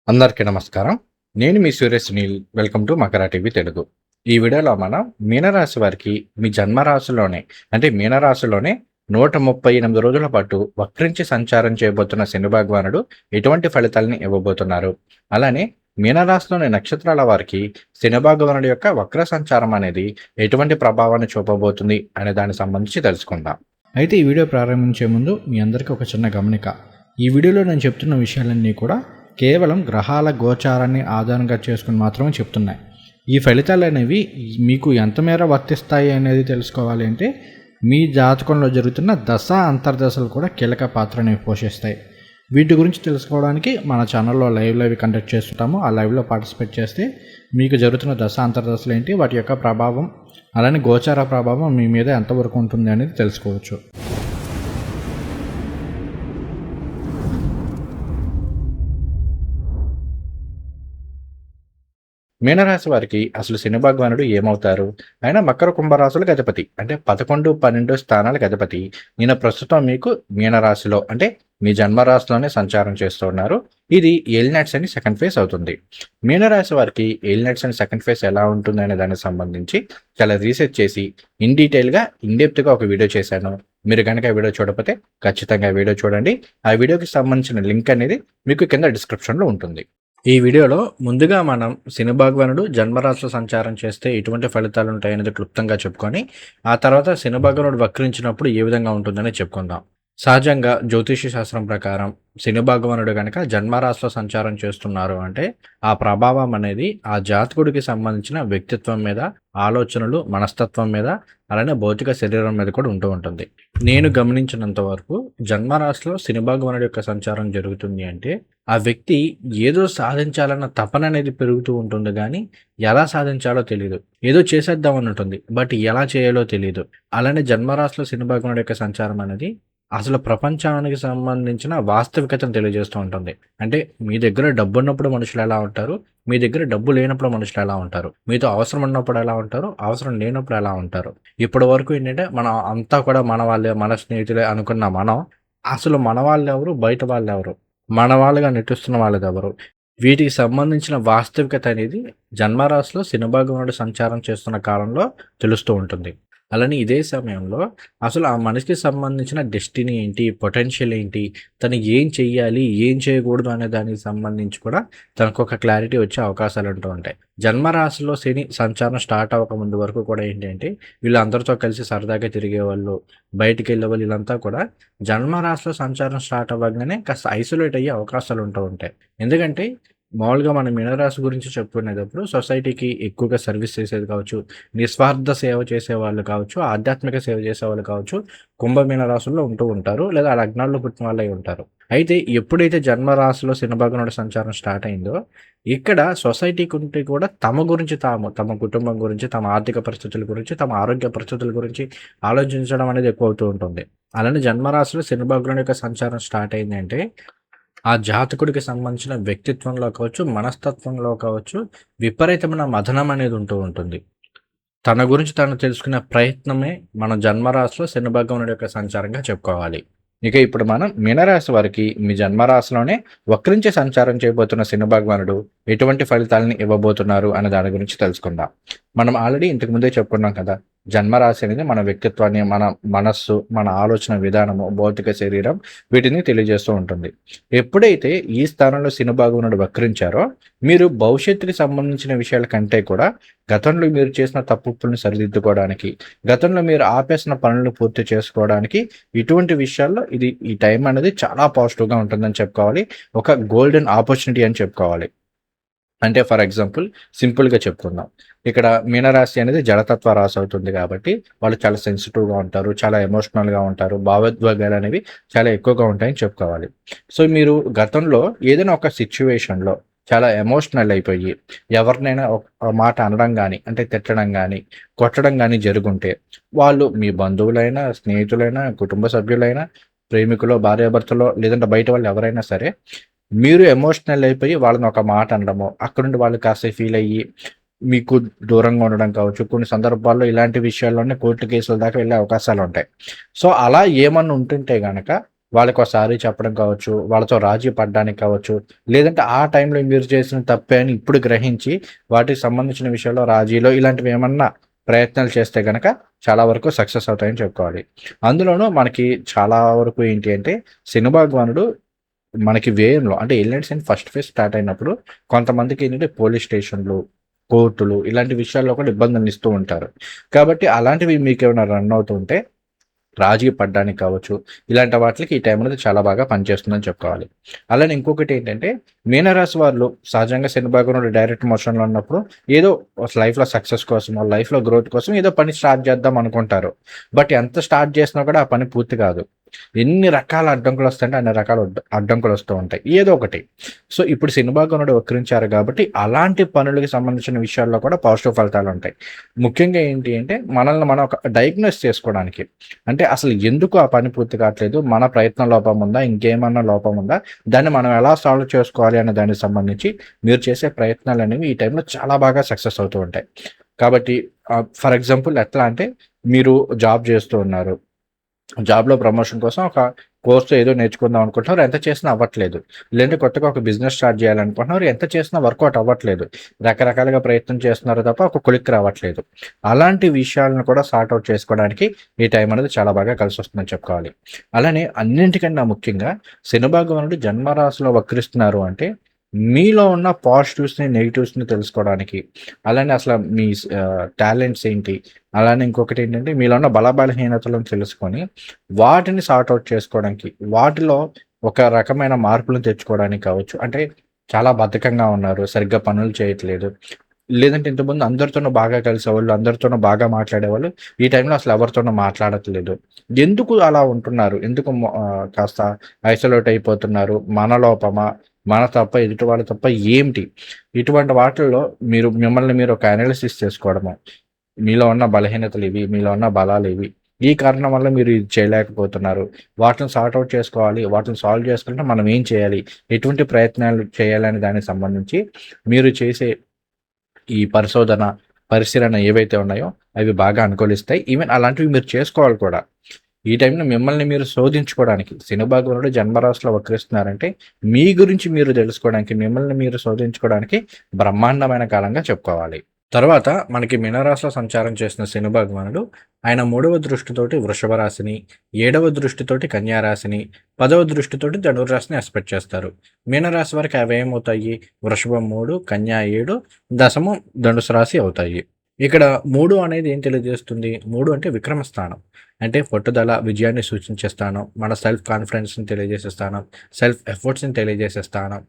అందరికీ నమస్కారం. నేను మీ సూర్య Sunil. Welcome to Makar TV Telugu. ఈ వీడియోలో మనం మీనరాశి వారికి మీ జన్మరాశిలోనే అంటే మీనరాశిలోనే 138 రోజుల పాటు వక్రించి సంచారం చేయబోతున్న శని భగవానుడు ఎటువంటి ఫలితాలను ఇవ్వబోతున్నారు, అలానే మీనరాశిలోని నక్షత్రాల వారికి శని భగవానుడి యొక్క వక్ర సంచారం అనేది ఎటువంటి ప్రభావాన్ని చూపబోతుంది అనే దానికి సంబంధించి తెలుసుకుందాం. అయితే ఈ వీడియో ప్రారంభించే ముందు మీ అందరికీ ఒక చిన్న గమనిక. ఈ వీడియోలో నేను చెప్తున్న విషయాలన్నీ కూడా కేవలం గ్రహాల గోచారాన్ని ఆధారంగా చేసుకుని మాత్రమే చెప్తున్నాయి. ఈ ఫలితాలు అనేవి మీకు ఎంత మేర వర్తిస్తాయి అనేది తెలుసుకోవాలి అంటే మీ జాతకంలో జరుగుతున్న దశ అంతర్దశలు కూడా కీలక పాత్రని పోషిస్తాయి. వీటి గురించి తెలుసుకోవడానికి మన ఛానల్లో లైవ్ కండక్ట్ చేస్తుంటాము. ఆ లైవ్లో పార్టిసిపేట్ చేస్తే మీకు జరుగుతున్న దశ అంతర్దశలు ఏంటి, వాటి యొక్క ప్రభావం, అలానే గోచార ప్రభావం మీ మీద ఎంతవరకు ఉంటుంది అనేది తెలుసుకోవచ్చు. మీనరాశి వారికి అసలు శని భగవానుడు ఏమవుతారు? ఆయన మకర కుంభరాశులకు అధిపతి, అంటే 11, 12 స్థానాలకు అధిపతి. ఈయన ప్రస్తుతం మీకు మీనరాశిలో అంటే మీ జన్మరాశిలోనే సంచారం చేస్తూ ఉన్నారు. ఇది ఏలినాట్స్ అని సెకండ్ ఫేజ్ అవుతుంది. మీనరాశి వారికి ఏలినాట్స్ అని సెకండ్ ఫేజ్ ఎలా ఉంటుంది అనే దానికి సంబంధించి చాలా రీసెర్చ్ చేసి ఇన్ డెప్త్గా ఒక వీడియో చేశాను. మీరు కనుక ఆ వీడియో చూడకపోతే ఖచ్చితంగా ఆ వీడియో చూడండి. ఆ వీడియోకి సంబంధించిన లింక్ అనేది మీకు కింద డిస్క్రిప్షన్లో ఉంటుంది. ఈ వీడియోలో ముందుగా మనం శని భగవానుడు జన్మరాశిలో సంచారం చేస్తే ఎటువంటి ఫలితాలు ఉంటాయనేది క్లుప్తంగా చెప్పుకొని, ఆ తర్వాత శని భగవానుడు వక్రించినప్పుడు ఏ విధంగా ఉంటుందని చెప్పుకుందాం. సహజంగా జ్యోతిష శాస్త్రం ప్రకారం శని భగవానుడు కనుక జన్మరాశిలో సంచారం చేస్తున్నారు అంటే ఆ ప్రభావం అనేది ఆ జాతకుడికి సంబంధించిన వ్యక్తిత్వం మీద, ఆలోచనలు, మనస్తత్వం మీద, అలానే భౌతిక శరీరం మీద కూడా ఉంటూ ఉంటుంది. నేను గమనించినంత వరకు జన్మరాశిలో శని భగవానుడి యొక్క సంచారం జరుగుతుంది అంటే ఆ వ్యక్తి ఏదో సాధించాలన్న తపన అనేది పెరుగుతూ ఉంటుంది, కానీ ఎలా సాధించాలో తెలియదు. ఏదో చేసేద్దామని ఉంటుంది, బట్ ఎలా చేయాలో తెలియదు. అలానే జన్మరాశిలో శని భగవానుడి యొక్క సంచారం అనేది అసలు ప్రపంచానికి సంబంధించిన వాస్తవికతను తెలియజేస్తూ ఉంటుంది. అంటే మీ దగ్గర డబ్బు ఉన్నప్పుడు మనుషులు ఎలా ఉంటారు, మీ దగ్గర డబ్బు లేనప్పుడు మనుషులు ఎలా ఉంటారు, మీతో అవసరం ఉన్నప్పుడు ఎలా ఉంటారు, అవసరం లేనప్పుడు ఎలా ఉంటారు. ఇప్పటి వరకు ఏంటంటే మనం అంతా కూడా మన వాళ్ళే, మన స్నేహితులే అనుకున్న మనం అసలు మన వాళ్ళు ఎవరు, బయట వాళ్ళు ఎవరు, మన వాళ్ళుగా నటిస్తున్న వాళ్ళది ఎవరు, వీటికి సంబంధించిన వాస్తవికత అనేది జన్మరాశిలో శని భగవానుడు సంచారం చేస్తున్న కాలంలో తెలుస్తూ ఉంటుంది. అలానే ఇదే సమయంలో అసలు ఆ మనిషికి సంబంధించిన డెస్టినీ ఏంటి, పొటెన్షియల్ ఏంటి, తను ఏం చెయ్యాలి, ఏం చేయకూడదు అనే దానికి సంబంధించి కూడా తనకు ఒక క్లారిటీ వచ్చే అవకాశాలు ఉంటూ ఉంటాయి. జన్మరాశిలో శని సంచారం స్టార్ట్ అవ్వకముందు వరకు కూడా ఏంటంటే వీళ్ళందరితో కలిసి సరదాగా తిరిగేవాళ్ళు, బయటికి వెళ్ళే వాళ్ళు, వీళ్ళంతా కూడా జన్మరాశిలో సంచారం స్టార్ట్ అవ్వగానే కాస్త ఐసోలేట్ అయ్యే అవకాశాలు ఉంటూ ఉంటాయి. ఎందుకంటే మామూలుగా మనం మీనరాశి గురించి చెప్పుకునేటప్పుడు సొసైటీకి ఎక్కువగా సర్వీస్ చేసేది కావచ్చు, నిస్వార్థ సేవ చేసేవాళ్ళు కావచ్చు, ఆధ్యాత్మిక సేవ చేసేవాళ్ళు కావచ్చు, మీనరాశుల్లో ఉంటూ ఉంటారు, లేదా ఆ లగ్నాల్లో పుట్టిన వాళ్ళై ఉంటారు. అయితే ఎప్పుడైతే జన్మరాశిలో శని భగవానుడి సంచారం స్టార్ట్ అయిందో ఇక్కడ సొసైటీకి ఉంటే కూడా తమ గురించి తాము, తమ కుటుంబం గురించి, తమ ఆర్థిక పరిస్థితుల గురించి, తమ ఆరోగ్య పరిస్థితుల గురించి ఆలోచించడం అనేది ఎక్కువ అవుతూ ఉంటుంది. అలానే జన్మరాశిలో శని భగవానుడి యొక్క సంచారం స్టార్ట్ అయింది అంటే ఆ జాతకుడికి సంబంధించిన వ్యక్తిత్వంలో కావచ్చు, మనస్తత్వంలో కావచ్చు, విపరీతమైన మథనం అనేది ఉంటూ ఉంటుంది. తన గురించి తను తెలుసుకునే ప్రయత్నమే మన జన్మరాశిలో శని భగవానుడి యొక్క సంచారంగా చెప్పుకోవాలి. ఇక ఇప్పుడు మనం మీనరాశి వారికి మీ జన్మరాశిలోనే వక్రించి సంచారం చేయబోతున్న శని భగవానుడు ఎటువంటి ఫలితాలను ఇవ్వబోతున్నారు అనే దాని గురించి తెలుసుకుందాం. మనం ఆల్రెడీ ఇంతకు ముందే చెప్పుకున్నాం కదా, జన్మరాశి అనేది మన వ్యక్తిత్వాన్ని, మన మనస్సు, మన ఆలోచన విధానము, భౌతిక శరీరం, వీటిని తెలియజేస్తూ ఉంటుంది. ఎప్పుడైతే ఈ స్థానంలో శని భగవానుడు వక్రించారో మీరు భవిష్యత్తుకి సంబంధించిన విషయాల కంటే కూడా గతంలో మీరు చేసిన తప్పులను సరిదిద్దుకోవడానికి, గతంలో మీరు ఆపేసిన పనులను పూర్తి చేసుకోవడానికి, ఇటువంటి విషయాల్లో ఈ టైం అనేది చాలా పాజిటివ్గా ఉంటుందని చెప్పుకోవాలి. ఒక గోల్డెన్ ఆపర్చునిటీ అని చెప్పుకోవాలి. అంటే ఫర్ ఎగ్జాంపుల్ సింపుల్గా చెప్పుకుందాం. ఇక్కడ మీనరాశి అనేది జడతత్వ రాశి అవుతుంది కాబట్టి వాళ్ళు చాలా సెన్సిటివ్గా ఉంటారు, చాలా ఎమోషనల్గా ఉంటారు, భావోద్వేగాలు అనేవి చాలా ఎక్కువగా ఉంటాయని చెప్పుకోవాలి. సో మీరు గతంలో ఏదైనా ఒక సిచ్యువేషన్లో చాలా ఎమోషనల్ అయిపోయి ఎవరినైనా ఒక మాట అనడం కానీ, అంటే తిట్టడం కానీ, కొట్టడం కానీ జరుగుంటే వాళ్ళు మీ బంధువులైనా, స్నేహితులైనా, కుటుంబ సభ్యులైనా, ప్రేమికులో, భార్యాభర్తలో, లేదంటే బయట వాళ్ళు ఎవరైనా సరే మీరు ఎమోషనల్ అయిపోయి వాళ్ళని ఒక మాట అనడము, అక్కడ నుండి వాళ్ళు కాస్త ఫీల్ అయ్యి మీకు దూరంగా ఉండడం కావచ్చు. కొన్ని సందర్భాల్లో ఇలాంటి విషయాల్లోనే కోర్టు కేసుల దాకా వెళ్ళే అవకాశాలు ఉంటాయి. సో అలా ఏమన్నా ఉంటుంటే గనక వాళ్ళకో సారీ చెప్పడం కావచ్చు, వాళ్ళతో రాజీ పడడానికి కావచ్చు, లేదంటే ఆ టైంలో మీరు చేసిన తప్పే అని ఇప్పుడు గ్రహించి వాటికి సంబంధించిన విషయాల్లో రాజీలో ఇలాంటివి ఏమన్నా ప్రయత్నాలు చేస్తే గనక చాలా వరకు సక్సెస్ అవుతాయని చెప్పుకోవాలి. అందులోనూ మనకి చాలా వరకు ఏంటి అంటే శని భగవానుడు మనకి వ్యయంలో అంటే elements and first phase start అయినప్పుడు కొంతమందికి ఏంటంటే పోలీస్ స్టేషన్లు, కోర్టులు ఇలాంటి విషయాల్లో కూడా ఇబ్బందులు ఇస్తూ ఉంటారు. కాబట్టి అలాంటివి మీకేమైనా రన్ అవుతుంటే రాజీ పడడానికి కావచ్చు, ఇలాంటి వాటికి ఈ టైం అనేది చాలా బాగా పనిచేస్తుందని చెప్పుకోవాలి. అలానే ఇంకొకటి ఏంటంటే మీనరాశి వాళ్ళు సహజంగా శని భగవానుడు డైరెక్ట్ మోషన్‌లో ఉన్నప్పుడు ఏదో లైఫ్‌లో సక్సెస్ కోసమో, లైఫ్‌లో గ్రోత్ కోసం ఏదో పని స్టార్ట్ చేద్దాం అనుకుంటారు. బట్ ఎంత స్టార్ట్ చేసినా కూడా ఆ పని పూర్తి కాదు. ఎన్ని రకాల అడ్డంకులు వస్తాయంటే అన్ని రకాల అడ్డంకులు వస్తూ ఉంటాయి. ఏదో ఒకటి. సో, ఇప్పుడు శని భగవానుడు వక్రించారు కాబట్టి అలాంటి పనులకి సంబంధించిన విషయాల్లో కూడా పాజిటివ్ ఫలితాలుంటాయి. ముఖ్యంగా ఏంటి అంటే మనల్ని మనం ఒక డయాగ్నోస్ చేసుకోవడానికి. అంటే అసలు ఎందుకు ఆ పని పూర్తి కావట్లేదు? మన ప్రయత్నం లోపం ఉందా? ఇంకేమన్నా లోపం ఉందా? దాన్ని మనం ఎలా సాల్వ్ చేసుకోవాలి అనే దానికి సంబంధించి మీరు చేసే ప్రయత్నాలనేవి ఈ టైంలో చాలా బాగా సక్సెస్ అవుతూ ఉంటాయి. కాబట్టి ఫర్ ఎగ్జాంపుల్ ఎట్లా అంటే మీరు జాబ్ చేస్తూ ఉన్నారు. జాబ్‌లో ప్రమోషన్ కోసం ఒక కోర్స్ ఏదో నేర్చుకుందాం అనుకుంటున్నారు. ఎంత చేసినా అవ్వట్లేదు. లేదంటే కొత్తగా ఒక బిజినెస్ స్టార్ట్ చేయాలనుకుంటున్నారు. ఎంత చేసినా వర్కౌట్ అవ్వట్లేదు. రకరకాలుగా ప్రయత్నం చేస్తున్నారు తప్ప ఒక కొలిక్కి రావట్లేదు. అలాంటి విషయాలను కూడా సార్ట్ ఔట్ చేసుకోవడానికి ఈ టైం అనేది చాలా బాగా కలిసొస్తుందని చెప్పుకోవాలి. అలానే అన్నింటికన్నా ముఖ్యంగా శని భగవానుడు జన్మరాశిలో వక్రిస్తున్నారు అంటే మీలో ఉన్న పాజిటివ్స్‌ని, నెగెటివ్స్‌ని తెలుసుకోవడానికి, అలానే అసల మీ టాలెంట్స్ ఏంటి? అలానే ఇంకొకటేంటంటే మీలో ఉన్న బలహీనతలను తెలుసుకొని, వాటిని సార్ట్ ఔట్ చేసుకోవడానికి, వాటిలో ఒక రకమైన మార్పులను తెచ్చుకోవడానికి కావచ్చు. అంటే చాలా బద్ధకంగా ఉన్నారు, సరిగ్గా పనులు చేయట్లేదు. లేదంటే ఇంతకుముందు అందరితోనూ బాగా కలిసేవాళ్ళు, అందరితోనూ బాగా మాట్లాడేవాళ్ళు. ఈ టైంలో అసలు ఎవరితోనూ మాట్లాడట్లేదు. ఎందుకు అలా ఉంటున్నారు? ఎందుకు కాస్త ఐసోలేట్ అయిపోతున్నారు? మన లోపమా? మన తప్ప, ఎదుటి వాళ్ళ తప్ప ఏంటి? ఇటువంటి వాటిల్లో మీరు మిమ్మల్ని మీరు ఒక అనాలిసిస్ చేసుకోవడము. మీలో ఉన్న బలహీనతలివి, మీలో ఉన్న బలాలివి. ఈ కారణం వల్ల మీరు ఇది చేయలేకపోతున్నారు. వాటిని సార్ట్ ఔట్ చేసుకోవాలి. వాటిని సాల్వ్ చేసుకుంటే మనం ఏం చేయాలి? ఎటువంటి ప్రయత్నాలు చేయాలని దానికి సంబంధించి మీరు చేసే ఈ పరిశోధన, పరిశీలన ఏవైతే ఉన్నాయో అవి బాగా అనుకూలిస్తాయి. ఈవెన్ అలాంటివి మీరు చేసుకోవాలి కూడా. ఈ టైంలో మిమ్మల్ని మీరు శోధించుకోవడానికి శని భగవానుడు జన్మరాశిలో వక్రిస్తున్నారంటే మీ గురించి మీరు తెలుసుకోవడానికి, మిమ్మల్ని మీరు శోధించుకోవడానికి బ్రహ్మాండమైన కాలంగా చెప్పుకోవాలి. తర్వాత మనకి మీనరాశిలో సంచారం చేసిన శని భగవానుడు ఆయన 3వ దృష్టితోటి వృషభ రాశిని, 7వ దృష్టితోటి కన్యా రాశిని, 10వ దృష్టితోటి ధనుర్రాశిని ఆస్పెక్ట్ చేస్తారు. మీనరాశి వారికి అవి ఏమవుతాయి? వృషభం 3, కన్యా 7, దశమం ధనుసు రాశి అవుతాయి. ఇక్కడ 3 అనేది ఏం తెలియజేస్తుంది? 3 అంటే విక్రమ స్థానం. అంటే పట్టుదల, విజయాన్ని సూచించే స్థానం, మన సెల్ఫ్ కాన్ఫిడెన్స్‌ని తెలియజేసే స్థానం, సెల్ఫ్ ఎఫర్ట్స్‌ని తెలియజేసే స్థానం.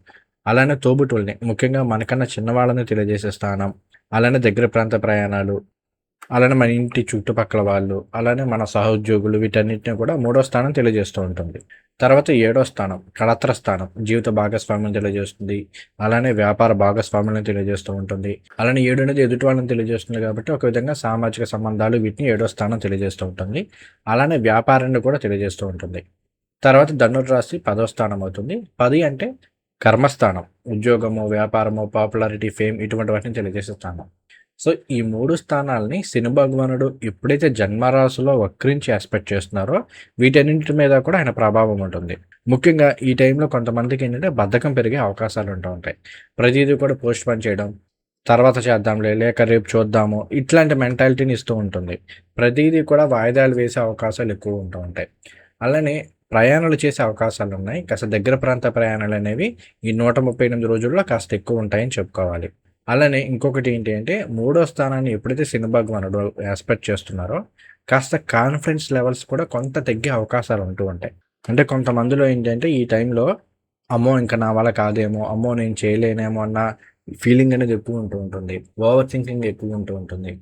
అలానే తోబుట్టువుల్ని, ముఖ్యంగా మనకన్నా చిన్నవాళ్ళని తెలియజేసే స్థానం. అలానే దగ్గర ప్రాంత ప్రయాణాలు, అలానే మన ఇంటి చుట్టుపక్కల వాళ్ళు, అలానే మన సహోద్యోగులు వీటన్నిటిని కూడా మూడో స్థానం తెలియజేస్తూ ఉంటుంది. తర్వాత ఏడో స్థానం కళత్ర స్థానం జీవిత భాగస్వామ్యం తెలియజేస్తుంది. అలానే వ్యాపార భాగస్వామ్యాలను తెలియజేస్తూ ఉంటుంది. అలానే 7 అనేది ఎదుటి వాళ్ళని తెలియజేస్తుంది కాబట్టి ఒక విధంగా సామాజిక సంబంధాలు వీటిని ఏడో స్థానం తెలియజేస్తూ ఉంటుంది. అలానే వ్యాపారాన్ని కూడా తెలియజేస్తూ ఉంటుంది. తర్వాత ధనుర్రాశి 10వ స్థానం అవుతుంది. 10 అంటే కర్మస్థానం, ఉద్యోగము, వ్యాపారము, పాపులారిటీ, ఫేమ్ ఇటువంటి వాటిని తెలియజేసే స్థానం. సో, ఈ 3 స్థానాల్ని శని భగవానుడు ఎప్పుడైతే జన్మరాశిలో వక్రించి ఆస్పెక్ట్ చేస్తున్నారో వీటన్నింటి మీద కూడా ఆయన ప్రభావం ఉంటుంది. ముఖ్యంగా ఈ టైంలో కొంతమందికి ఏంటంటే బద్ధకం పెరిగే అవకాశాలు ఉంటూ ఉంటాయి. ప్రతీదీ కూడా పోస్ట్‌పోన్ చేయడం, తర్వాత చేద్దాంలే, లేక రేపు చూద్దాము ఇట్లాంటి మెంటాలిటీని ఇస్తూ ఉంటుంది. ప్రతీదీ కూడా వాయిదాలు వేసే అవకాశాలు ఎక్కువ ఉంటూ ఉంటాయి. అలానే ప్రయాణాలు చేసే అవకాశాలున్నాయి. కాస్త దగ్గర ప్రాంత ప్రయాణాలనేవి ఈ 138 రోజుల్లో కాస్త ఎక్కువ ఉంటాయని చెప్పుకోవాలి. అలానే ఇంకొకటి ఏంటి అంటే, మూడో స్థానాన్ని ఎప్పుడైతే శని భగవానుడు యాస్పెక్ట్ చేస్తున్నారో, కాస్త కాన్ఫిడెన్స్ లెవెల్స్ కూడా కొంత తగ్గే అవకాశాలు ఉంటూ ఉంటాయి. అంటే కొంతమందిలో ఏంటంటే, ఈ టైంలో అమ్మో! ఇంక నా వల్ల కాదేమో, అమ్మో! నేను చేయలేనేమో అన్న ఫీలింగ్ అనేది ఎక్కువ ఉంటూ ఉంటుంది. ఓవర్ థింకింగ్ ఎక్కువ ఉంటూ ఉంటుంది.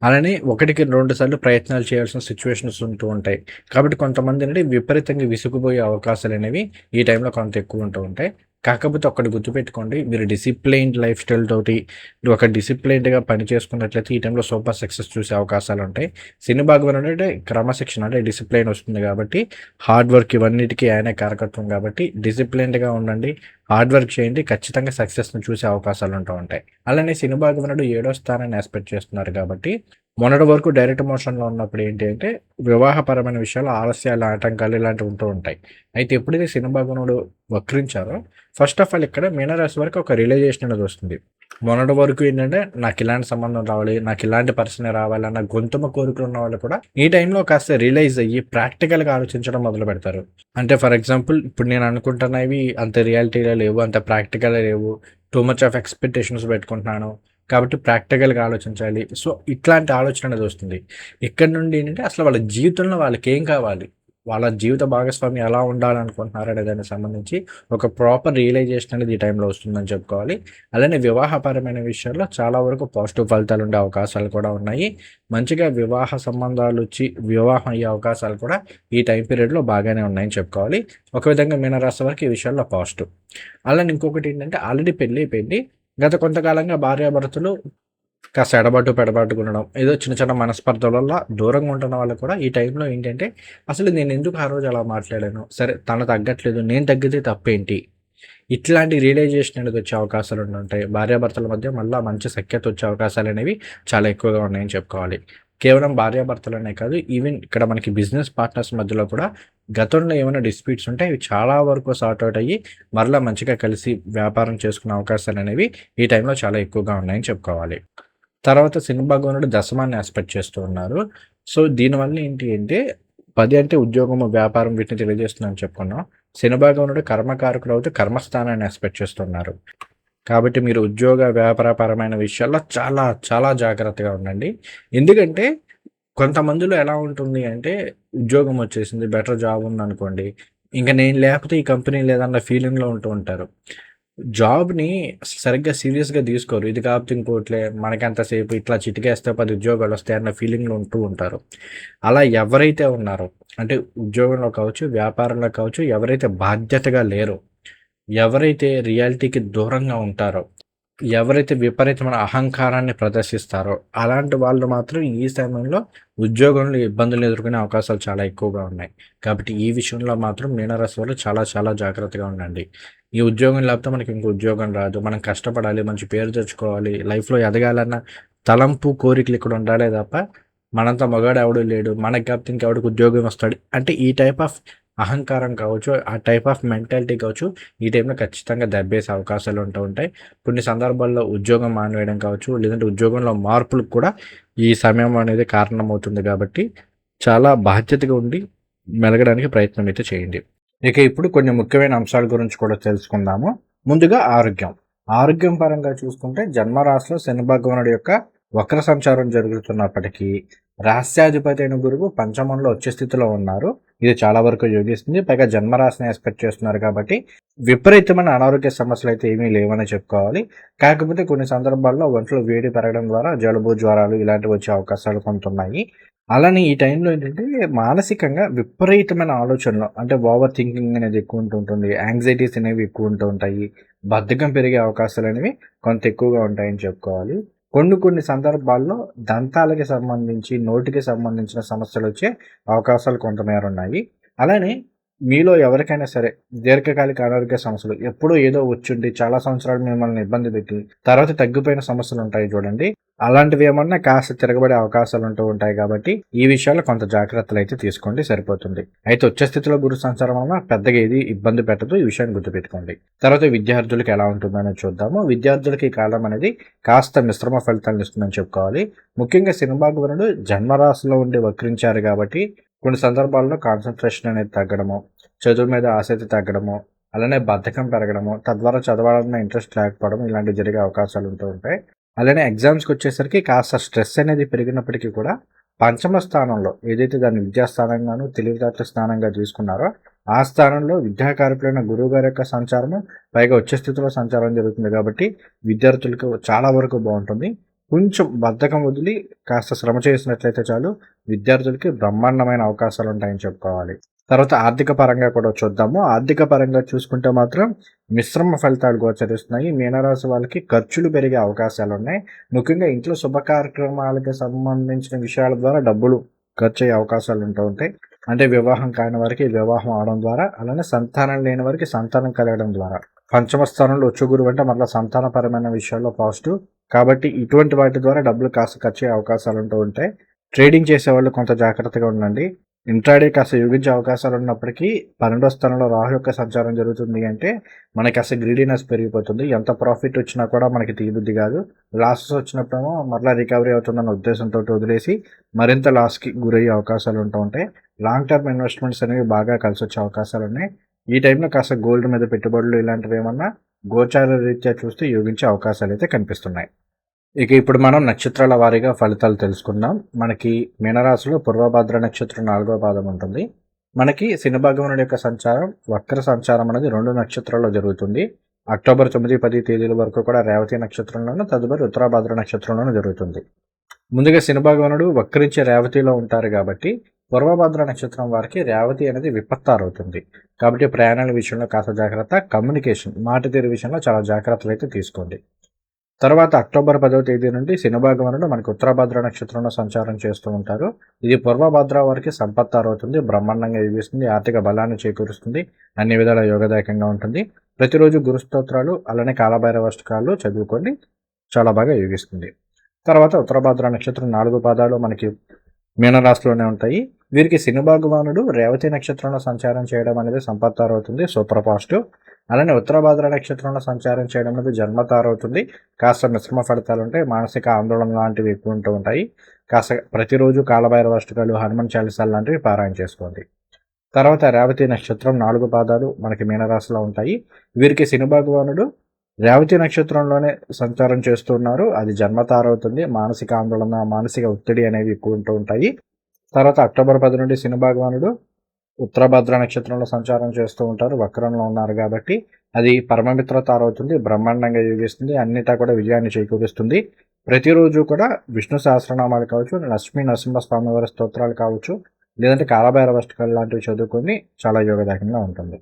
అలానే ఒకటికి 2 సార్లు ప్రయత్నాలు చేయాల్సిన సిచ్యువేషన్స్ ఉంటూ ఉంటాయి. కాబట్టి కొంతమందేంటంటే విపరీతంగా విసిగిపోయే అవకాశాలనేవి ఈ టైంలో కొంత ఎక్కువ ఉంటూ ఉంటాయి. కాకపోతే ఒక్కటి గుర్తుపెట్టుకోండి. మీరు డిసిప్లైన్డ్ లైఫ్ స్టైల్ తోటి ఒక డిసిప్లైన్డ్‌గా పని చేసుకున్నట్లయితే ఈ టైంలో సూపర్ సక్సెస్ చూసే అవకాశాలుంటాయి. శని భగవానుడు అంటే క్రమశిక్షణ అంటే డిసిప్లైన్ వస్తుంది కాబట్టి హార్డ్ వర్క్ ఇవన్నిటికి ఆయనే కారకత్వం కాబట్టి డిసిప్లైన్డ్‌గా ఉండండి. హార్డ్ వర్క్ చేయండి. ఖచ్చితంగా సక్సెస్‌ని చూసే అవకాశాలు ఉంటూ ఉంటాయి. అలానే శని భగవానుడు 7వ స్థానాన్ని యాస్పెక్ట్ చేస్తున్నారు కాబట్టి మొన్నటి వరకు డైరెక్ట్ మోషన్‌లో ఉన్నప్పుడు ఏంటి అంటే, వివాహపరమైన విషయాల్లో ఆలస్యాలు, ఆటంకాలు ఇలాంటివి ఉంటూ ఉంటాయి. అయితే ఎప్పుడైతే శని భగవానుడు వక్రించారో, ఫస్ట్ ఆఫ్ ఆల్ ఇక్కడ మీనరాశి వారికి ఒక రియలైజేషన్ అనేది వస్తుంది. మొన్నటి వరకు ఏంటంటే, నాకిలాంటి సంబంధం రావాలి, నాకిలాంటి పర్సనే రావాలి అన్న గొంతుమ కోరికలు ఉన్న వాళ్ళు కూడా, ఈ టైంలో కాస్త రియలైజ్ అయ్యి ప్రాక్టికల్‌గా ఆలోచించడం మొదలుపెడతారు. అంటే ఫర్ ఎగ్జాంపుల్ ఇప్పుడు నేను అనుకుంటున్నవి అంత రియాలిటీ‌లో లేవు, అంత ప్రాక్టికల్‌గా లేవు. టూ మచ్ ఆఫ్ ఎక్స్‌పెక్టేషన్స్ పెట్టుకుంటున్నాను. కాబట్టి ప్రాక్టికల్‌గా ఆలోచించాలి. సో, ఇట్లాంటి ఆలోచన అనేది వస్తుంది. ఇక్కడి నుండి ఏంటంటే అసలు వాళ్ళ జీవితంలో వాళ్ళకేం కావాలి? వాళ్ళ జీవిత భాగస్వామి ఎలా ఉండాలనుకుంటున్నారనే దానికి సంబంధించి ఒక ప్రాపర్ రియలైజేషన్ అనేది ఈ టైంలో వస్తుందని చెప్పుకోవాలి. అలానే వివాహపరమైన విషయాల్లో చాలా వరకు పాజిటివ్ ఫలితాలు ఉండే అవకాశాలు కూడా ఉన్నాయి. మంచిగా వివాహ సంబంధాలొచ్చి వివాహం అయ్యే అవకాశాలు కూడా ఈ టైం పీరియడ్‌లో బాగానే ఉన్నాయని చెప్పుకోవాలి. ఒక విధంగా మీనరాశి వారికి ఈ విషయాల్లో పాజిటివ్. అలానే ఇంకొకటి ఏంటంటే ఆల్రెడీ పెళ్లయిపోయింది. గత కొంతకాలంగా భార్యాభర్తలు కాస్త ఎడబాటు పెడబాటుగా ఉండడం, ఏదో చిన్న చిన్న మనస్పర్ధల వల్ల దూరంగా ఉంటున్న వాళ్ళు కూడా ఈ టైంలో ఏంటంటే, అసలు నేను ఎందుకు ఆ రోజు అలా మాట్లాడాను? సరే తను తగ్గట్లేదు, నేను తగ్గితే తప్పేంటి? ఇట్లాంటి రియలైజేషన్ అనేది వచ్చే అవకాశాలు ఉండుంటాయి. భార్యాభర్తల మధ్య మళ్ళా మంచి సఖ్యత వచ్చే అవకాశాలనేవి చాలా ఎక్కువగా ఉన్నాయని చెప్పుకోవాలి. కేవలం భార్యాభర్తలనే కాదు, ఈవెన్ ఇక్కడ మనకి బిజినెస్ పార్ట్నర్స్ మధ్యలో కూడా గతంలో ఏమైనా డిస్ప్యూట్స్ ఉంటే అవి చాలా వరకు సార్ట్ అవుట్ అయ్యి, మరలా మంచిగా కలిసి వ్యాపారం చేసుకునే అవకాశాలనేవి ఈ టైంలో చాలా ఎక్కువగా ఉన్నాయని చెప్పుకోవాలి. తర్వాత శని భగవానుడు దశమాన్ని యాస్పెక్ట్ చేస్తూ ఉన్నారు. సో, దీనివల్ల ఏంటి అంటే 10 అంటే ఉద్యోగము, వ్యాపారం వీటిని తెలియజేస్తుందని చెప్పుకున్నాం. శని భగవానుడు కర్మకారకుడు అవుతూ కర్మస్థానాన్ని యాస్పెక్ట్ చేస్తున్నారు. కాబట్టి మీరు ఉద్యోగ, వ్యాపారపరమైన విషయాల్లో చాలా, చాలా జాగ్రత్తగా ఉండండి. ఎందుకంటే కొంతమందిలో ఎలా ఉంటుంది అంటే ఉద్యోగం వచ్చేసింది, బెటర్ జాబ్ ఉందనుకోండి, ఇంక నేను లేకపోతే ఈ కంపెనీ లేదన్న ఫీలింగ్‌లో ఉంటూ ఉంటారు. జాబ్‌ని సరిగ్గా సీరియస్‌గా తీసుకోరు. ఇది కాకపోతే ఇంకోటిలే మనకెంతసేపు ఇట్లా చిటికేస్తే 10 ఉద్యోగాలొస్తాయి అన్న ఫీలింగ్‌లో ఉంటూ ఉంటారు. అలా ఎవరైతే ఉన్నారో అంటే ఉద్యోగంలో కావచ్చు, వ్యాపారంలో కావచ్చు, ఎవరైతే బాధ్యతగా లేరో, ఎవరైతే రియాలిటీకి దూరంగా ఉంటారో, ఎవరైతే విపరీతమైన అహంకారాన్ని ప్రదర్శిస్తారో, అలాంటి వాళ్ళు మాత్రం ఈ సమయంలో ఉద్యోగంలో ఇబ్బందులు ఎదుర్కొనే అవకాశాలు చాలా ఎక్కువగా ఉన్నాయి. కాబట్టి ఈ విషయంలో మాత్రం మీనరాశి వాళ్ళు చాలా చాలా జాగ్రత్తగా ఉండండి. ఈ ఉద్యోగం లేకపోతే మనకి ఇంకో ఉద్యోగం రాదు. మనం కష్టపడాలి, మంచి పేరు తెచ్చుకోవాలి, లైఫ్‌లో ఎదగాలన్న తలంపు, కోరికలు ఇక్కడ ఉండాలే తప్ప, మనంత మగాడు ఎవడు లేడు, మనకు కాకపోతే ఇంకెవడికి ఉద్యోగం వస్తాడు అంటే ఈ టైప్ ఆఫ్ అహంకారం కావచ్చు, ఆ టైప్ ఆఫ్ మెంటాలిటీ కావచ్చు, ఈ టైంలో ఖచ్చితంగా దెబ్బేసే అవకాశాలు ఉంటూ ఉంటాయి. కొన్ని సందర్భాల్లో ఉద్యోగం మానివేయడం కావచ్చు, లేదంటే ఉద్యోగంలో మార్పులకు కూడా ఈ సమయం అనేది కారణమవుతుంది కాబట్టి, చాలా బాధ్యతగా ఉండి మెలగడానికి ప్రయత్నం అయితే చేయండి. ఇక ఇప్పుడు కొన్ని ముఖ్యమైన అంశాల గురించి కూడా తెలుసుకుందాము. ముందుగా ఆరోగ్యం. ఆరోగ్యం పరంగా చూసుకుంటే జన్మరాశిలో శని భగవానుడి యొక్క వక్ర సంచారం జరుగుతున్నప్పటికీ రాస్యాధిపతి అయిన గురువు పంచమంలో వచ్చే స్థితిలో ఉన్నారు. ఇది చాలా వరకు యోగిస్తుంది. పైగా జన్మరాశిని ఎక్స్పెక్ట్ చేస్తున్నారు కాబట్టి విపరీతమైన అనారోగ్య సమస్యలు అయితే ఏమీ లేవని చెప్పుకోవాలి. కాకపోతే కొన్ని సందర్భాల్లో ఒంట్లో వేడి పెరగడం ద్వారా జలుబు, జ్వరాలు ఇలాంటివి వచ్చే అవకాశాలు కొంత ఉన్నాయి. అలానే ఈ టైంలో ఏంటంటే మానసికంగా విపరీతమైన ఆలోచనలు అంటే ఓవర్ థింకింగ్ అనేది ఎక్కువ ఉంటూ ఉంటుంది. యాంగ్జైటీస్ అనేవి ఎక్కువ ఉంటూ ఉంటాయి. బద్ధకం పెరిగే అవకాశాలు అనేవి కొంత ఎక్కువగా ఉంటాయని చెప్పుకోవాలి. కొన్ని కొన్ని సందర్భాల్లో దంతాలకి సంబంధించి, నోటికి సంబంధించిన సమస్యలొచ్చే అవకాశాలు కొంతమేర ఉన్నాయి. అలానే మీలో ఎవరికైనా సరే దీర్ఘకాలిక అనారోగ్య సమస్యలు ఎప్పుడో ఏదో వచ్చుండి చాలా సంవత్సరాలు మిమ్మల్ని ఇబ్బంది పెట్టి తర్వాత తగ్గిపోయిన సమస్యలు ఉంటాయి చూడండి. అలాంటివి ఏమన్నా కాస్త తిరగబడే అవకాశాలు ఉంటూ ఉంటాయి కాబట్టి ఈ విషయాల్లో కొంత జాగ్రత్తలు అయితే తీసుకోండి సరిపోతుంది. అయితే వచ్చే స్థితిలో గురు సంచారం వలన పెద్దగా ఏది ఇబ్బంది పెట్టదు. ఈ విషయాన్ని గుర్తుపెట్టుకోండి. తర్వాత విద్యార్థులకు ఎలా ఉంటుందని చూద్దాము. విద్యార్థులకి ఈ కాలం అనేది కాస్త మిశ్రమ ఫలితాలను ఇస్తుందని చెప్పుకోవాలి. ముఖ్యంగా శని భగవానుడు జన్మరాశిలో ఉండి వక్రించారు కాబట్టి కొన్ని సందర్భాల్లో కాన్సంట్రేషన్ అనేది తగ్గడము, చదువు మీద ఆసక్తి తగ్గడము, అలానే బద్ధకం పెరగడము, తద్వారా చదవాలన్న ఇంట్రెస్ట్ లేకపోవడం ఇలాంటివి జరిగే అవకాశాలు ఉంటూ ఉంటాయి. అలానే ఎగ్జామ్స్‌కి వచ్చేసరికి కాస్త స్ట్రెస్ అనేది పెరిగినప్పటికీ కూడా పంచమ స్థానంలో ఏదైతే దాన్ని విద్యాస్థానంగాను, తెలివితేటల స్థానంగా తీసుకున్నారో ఆ స్థానంలో విద్యాకారకులైన గురువుగారి యొక్క సంచారము, పైగా ఉచ్చ స్థితిలో సంచారం జరుగుతుంది కాబట్టి విద్యార్థులకు చాలా వరకు బావుంటుంది. కొంచెం బద్ధకం వదిలి కాస్త శ్రమ చేసినట్లయితే చాలు విద్యార్థులకి బ్రహ్మాండమైన అవకాశాలు ఉంటాయని చెప్పుకోవాలి. తర్వాత ఆర్థిక పరంగా కూడా చూద్దాము. ఆర్థిక పరంగా చూసుకుంటే మాత్రం మిశ్రమ ఫలితాలు గోచరిస్తున్నాయి. మీనరాశి వాళ్ళకి ఖర్చులు పెరిగే అవకాశాలున్నాయి. ముఖ్యంగా ఇంట్లో శుభ కార్యక్రమాలకి సంబంధించిన విషయాల ద్వారా డబ్బులు ఖర్చయ్యే అవకాశాలు ఉంటూ ఉంటాయి. అంటే వివాహం కాని వారికి వివాహం అవడం ద్వారా, అలానే సంతానం లేని వారికి సంతానం కలగడం ద్వారా. పంచమ స్థానంలో ఉచ్చ గురువు అంటే మరలా సంతానపరమైన విషయాల్లో పాజిటివ్. కాబట్టి ఇటువంటి వాటి ద్వారా డబ్బులు కాస్త ఖర్చయ్యే అవకాశాలు ఉంటూ ఉంటాయి. ట్రేడింగ్ చేసేవాళ్ళు కొంత జాగ్రత్తగా ఉండండి. ఇంట్రాడే కాస్త యోగించే అవకాశాలు ఉన్నప్పటికీ 12వ స్థానంలో రాహు యొక్క సంచారం జరుగుతుంది అంటే మనకి కాస్త గ్రీడీనెస్ పెరిగిపోతుంది. ఎంత ప్రాఫిట్ వచ్చినా కూడా మనకి తీయబుద్ధి కాదు. లాసెస్ వచ్చినప్పుడేమో మరలా రికవరీ అవుతుందన్న ఉద్దేశంతో వదిలేసి మరింత లాస్కి గురయ్యే అవకాశాలు ఉంటూ ఉంటాయి. లాంగ్ టర్మ్ ఇన్వెస్ట్మెంట్స్ అనేవి బాగా కలిసి వచ్చే అవకాశాలు ఉన్నాయి. ఈ టైంలో కాస్త గోల్డ్ మీద పెట్టుబడులు ఇలాంటివి ఏమన్నా గోచార రీత్యా చూస్తే యోగించే అవకాశాలు అయితే కనిపిస్తున్నాయి. ఇక ఇప్పుడు మనం నక్షత్రాల వారీగా ఫలితాలు తెలుసుకుందాం. మనకి మీనరాశిలో పూర్వభద్ర నక్షత్రం 4వ పాదం ఉంటుంది. మనకి శని భగవానుడి యొక్క సంచారం వక్ర సంచారం అనేది 2 నక్షత్రాల్లో జరుగుతుంది. అక్టోబర్ 9, 10 తేదీల వరకు కూడా రేవతి నక్షత్రంలోను, తదుపరి ఉత్తరాభద్ర నక్షత్రంలోనూ జరుగుతుంది. ముందుగా శని భగవానుడు వక్రించే రేవతిలో ఉంటారు కాబట్టి పూర్వభద్ర నక్షత్రం వారికి రేవతి అనేది విపత్తారు అవుతుంది. కాబట్టి ప్రయాణాల విషయంలో కాస్త జాగ్రత్త, కమ్యూనికేషన్ మాట తీరు విషయంలో చాలా జాగ్రత్తలు అయితే తీసుకోండి. తర్వాత అక్టోబర్ 10వ తేదీ నుండి శని భగవానుడు మనకు ఉత్తరాభద్ర నక్షత్రంలో సంచారం చేస్తూ ఉంటారు. ఇది పూర్వభద్ర వారికి సంపత్తారు అవుతుంది, బ్రహ్మాండంగా యోగిస్తుంది, ఆర్థిక బలాన్ని చేకూరుస్తుంది, అన్ని విధాల యోగదాయకంగా ఉంటుంది. ప్రతిరోజు గురు స్తోత్రాలు అలానే కాలభైరవ అష్టకాలు చదువుకొని చాలా బాగా యోగిస్తుంది. తర్వాత ఉత్తరాభద్ర నక్షత్రం 4 పాదాలు మనకి మీనరాశిలోనే ఉంటాయి. వీరికి శని భగవానుడు రేవతి నక్షత్రంలో సంచారం చేయడం అనేది సంపత్తారు అవుతుంది, సూపర్ పాజిటివ్. అలానే ఉత్తరాభద్ర నక్షత్రంలో సంచారం చేయడం అనేది జన్మతారు అవుతుంది. కాస్త మిశ్రమ ఫలితాలు ఉంటాయి, మానసిక ఆందోళన లాంటివి ఎక్కువ ఉంటూ ఉంటాయి. కాస్త ప్రతిరోజు కాలభైరవ అష్టకాలు, హనుమాన్ చాలీసాలు లాంటివి పారాయణ చేసుకోండి. తర్వాత రేవతి నక్షత్రం 4 పాదాలు మనకి మీనరాశిలో ఉంటాయి. వీరికి శని భగవానుడు రేవతి నక్షత్రంలోనే సంచారం చేస్తున్నారు. అది జన్మతార అవుతుంది. మానసిక ఆందోళన, మానసిక ఒత్తిడి అనేవి ఎక్కువ ఉంటూ ఉంటాయి. తర్వాత అక్టోబర్ 10 నుండి శని భగవానుడు ఉత్తరభద్ర నక్షత్రంలో సంచారం చేస్తూ ఉంటారు. వక్రంలో ఉన్నారు కాబట్టి అది పరమమిత్ర తార అవుతుంది, బ్రహ్మాండంగా యోగిస్తుంది, అన్నిటా కూడా విజయాన్ని చేకూరుస్తుంది. ప్రతిరోజు కూడా విష్ణు సహస్రనామాలు కావచ్చు, లక్ష్మీ నరసింహస్వామి వారి స్తోత్రాలు కావచ్చు, లేదంటే కాలభైరవ అష్టకాలు లాంటివి చదువుకొని చాలా యోగదాయకంగా ఉంటుంది.